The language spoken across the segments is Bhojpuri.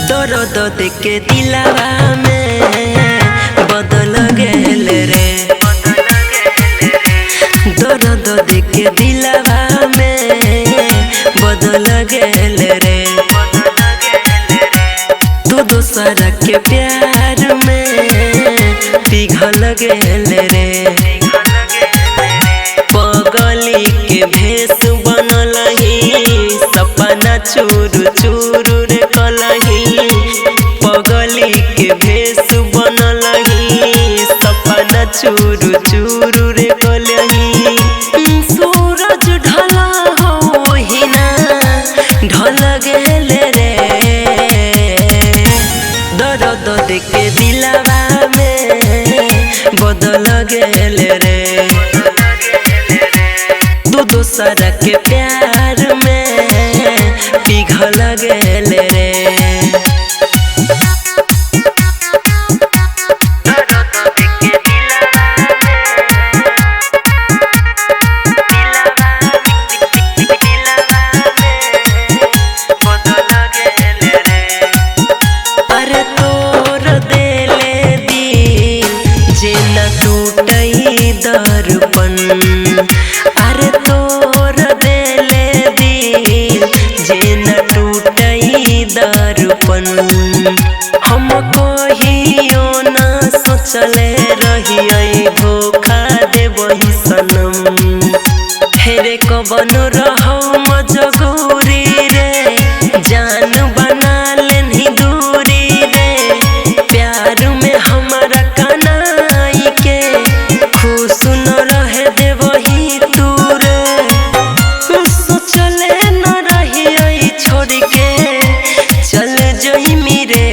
दर्द देके दिलवा में बदल गेल रे। दर्द देके दिलवा में बदल गेल रे। तू दोसरा के प्यार में पिघल गेल रे। पगली के भेष बनलही सपना चूर चूर रे कलही। पगली के भेष बनलही सपना चूर चूर रे कलही। सूरज ढला हो ही ना ढल गेल रे। दर्द देके दिलवा में बदल गेल रे। तू दोसरा के प्यार में पिघल गेल रे। अरे तोर देले दिल जे न टूटई दर्पण। अरे तोर देले दिल जे न टूटई दर्पण। हम कहियो न सोचले रहियै धोखा देबही सनम। हेरे कवन रहौ मजबूरी रे जान बना लेनी दूरी रे। प्यार में हमारा कनाई के खुश न रहे देवही तू रे। सोचले न रहियै छोड़ के चल जइमी रे।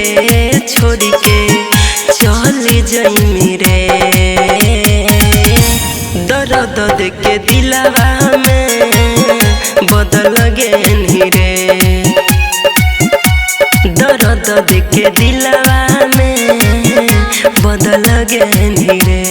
छोड़ के चल जइमी रे। दर्द देके दिलवा में बदल गेल रे। दर्द देके दिलवा में बदल गेल रे।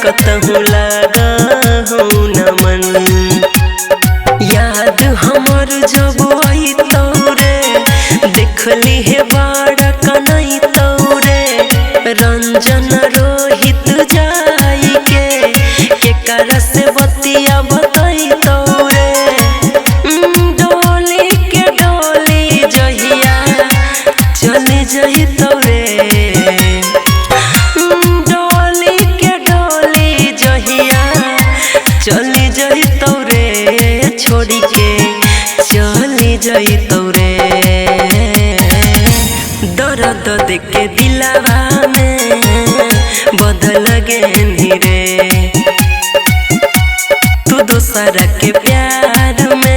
कतहु लागा हो न मन। याद हमर जब आई तौरे देखली हे बाड़ा कनई तौरे। रंजन रोहित जाई के कर से बतिया बताई तौरे। डोली के डोली जहिया चल जही तौरे। चली जइतौ रे छोड़ के चली जइतौ रे। दर्द देके दिलवा में बदल गेल रे। तू दोसरा के प्यार में